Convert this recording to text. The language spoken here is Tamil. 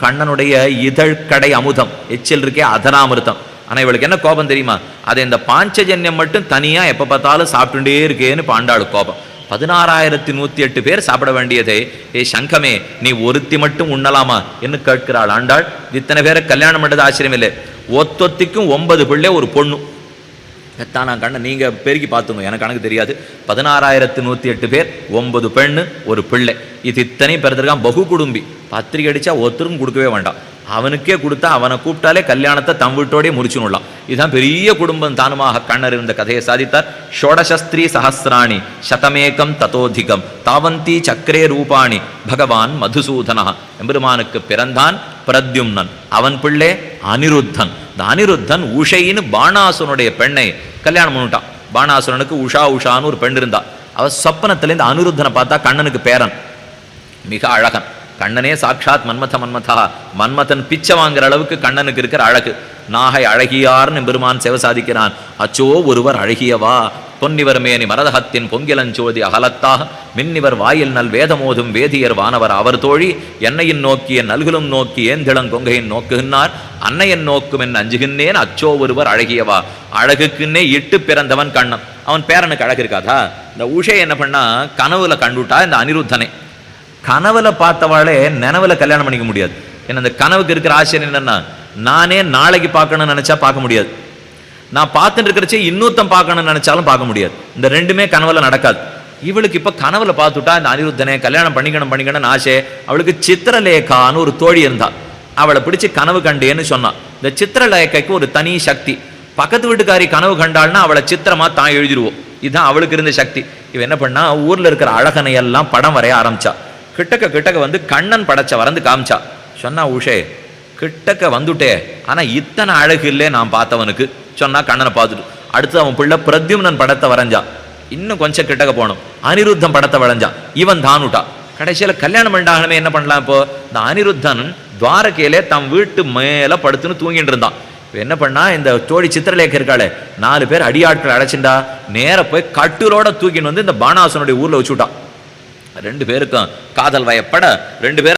கண்ணனுடைய இதழ்கடை அமுதம் எச்சில் இருக்கே அதனாமிருத்தம். ஆனா இவளுக்கு என்ன கோபம் தெரியுமா? அதை இந்த பாஞ்சஜன்யம் மட்டும் தனியா எப்ப பார்த்தாலும் சாப்பிட்டுட்டே இருக்கேன்னு பாண்டாளு கோபம். 16,108 பேர் சாப்பிட வேண்டியதே ஏ சங்கமே நீ ஒருத்தி மட்டும் உண்ணலாமா என்று கேட்கிறாள் ஆண்டாள். இத்தனை பேரை கல்யாணம் பண்ணது ஆச்சரியம் இல்லை. ஒத்தொத்திக்கும் 9 பிள்ளை ஒரு பொண்ணு. எத்தான் நான் கண்ண நீங்க பெருக்கி பார்த்துங்க, எனக்கு கணக்கு தெரியாது. 16,108 பேர், 9 பெண்ணு ஒரு பிள்ளை. இது இத்தனை பிறந்திருக்கான். பகு குடும்பி. பத்திரிகை அடிச்சா ஒருத்தருக்கும் கொடுக்கவே வேண்டாம், அவனுக்கே கொடுத்தா அவனை கூப்பிட்டாலே கல்யாணத்தை தம் வீட்டோடய முடிச்சுடலாம். இதுதான் பெரிய குடும்பம் தானுமாக கண்ணர் இந்த கதையை சாதித்தார். ஷோடசஸ்திரீ சஹசிராணி சதமேகம் ததோதிகம் தாவந்தி சக்கரே ரூபாணி பகவான் மதுசூதனா. எம்பெருமானுக்கு பிறந்தான் பிரத்யும்னன், அவன் பிள்ளை அனிருத்தன். இந்த அனிருத்தன் உஷைன்னு பாணாசுரனுடைய பெண்ணை கல்யாணம் பண்ணிட்டான். பாணாசுரனுக்கு உஷான்னு ஒரு பெண் இருந்தா. அவ சொப்பனத்துல இந்த அனிருத்தனை பார்த்தா கண்ணனுக்கு பேரன், மிக அழகன். கண்ணனே சாட்சாத் மன்மதா, மன்மதன் பிச்சை வாங்குற அளவுக்கு கண்ணனுக்கு இருக்கிற அழகு. நாகை அழகியார்னு பெருமான் சேவை சாதிக்கிறான். அச்சோ ஒருவர் அழகியவா பொன்னிவர் மேனி மரதகத்தின் பொங்கிலஞ்சோதி அகலத்தாக மின்னிவர் வாயில் நல் வேதமோதும் வேதியர் வானவர் அவர் தோழி என்னையின் நோக்கிய நல்குலும் நோக்கி ஏந்திளங் கொங்கையின் நோக்குகின்றார் அன்னையன் நோக்கும் என் அஞ்சுகின்றேன் அச்சோ ஒருவர் அழகியவா. அழகுக்குன்னே இட்டு பிறந்தவன் கண்ணன். அவன் பேரனுக்கு அழகு இருக்காதா? இந்த உஷை என்ன பண்ணா கனவுல கண்டுட்டா இந்த அனிருத்தனை. கனவுல பார்த்தவாளே நினைவுல கல்யாணம் பண்ணிக்க முடியாது. ஏன்னா இந்த கனவுக்கு இருக்கிற ஆச்சரியம் என்னன்னா, நானே நாளைக்கு பார்க்கணும்னு நினைச்சா பார்க்க முடியாது, நான் பார்த்துட்டு இருக்கிறச்சே இன்னொருத்தம் பார்க்கணும்னு நினைச்சாலும் பார்க்க முடியாது. இந்த ரெண்டுமே கனவுல நடக்காது. இவளுக்கு இப்ப கனவுல பார்த்துட்டா இந்த அனிருத்தனை கல்யாணம் பண்ணிக்கணும்னு ஆசை. அவளுக்கு சித்திரலேகான்னு ஒரு தோழி இருந்தா. அவளை பிடிச்சு கனவு கண்டேன்னு சொன்னான். இந்த சித்திரலேகைக்கு ஒரு தனி சக்தி. பக்கத்து வீட்டுக்காரி கனவு கண்டாள்னா அவளை சித்திரமா தான் எழுதிடுவோம். இதுதான் அவளுக்கு இருந்த சக்தி. இவ என்ன பண்ணா, ஊர்ல இருக்கிற அழகனை எல்லாம் படம் வரைய ஆரம்பிச்சா. கிட்டக்க வந்து கண்ணன் படைச்ச வரைந்து காமிச்சா. சொன்னா உஷே கிட்டக்க வந்துட்டே, ஆனா இத்தனை அழகு இல்லை நான் பார்த்தவனுக்கு. சொன்னா கண்ணனை பார்த்துட்டு அடுத்து அவன் பிள்ளை பிரத்யும்னன் படத்தை வரைஞ்சா. இன்னும் கொஞ்சம் கிட்டக்க போனோம், அனிருத்தம் படத்தை வரைஞ்சா. இவன் தானுட்டா. கடைசியில கல்யாணம் பண்ணாகணுமே என்ன பண்ணலாம்? இப்போ இந்த அனிருத்தன் துவாரகையிலே தம் வீட்டு மேல படுத்துன்னு தூங்கிட்டு இருந்தான். என்ன பண்ணா, இந்த தோழி சித்திரலேகை இருக்காளே 4 பேர் அடியாட்கள் அடைச்சிண்டா. நேர போய் கட்டுரோட தூக்கின்னு வந்து இந்த பாணாசுரனுடைய ஊர்ல வச்சுட்டான். 2 பேருக்கும் காதல் வயப்பட 2 பேரும்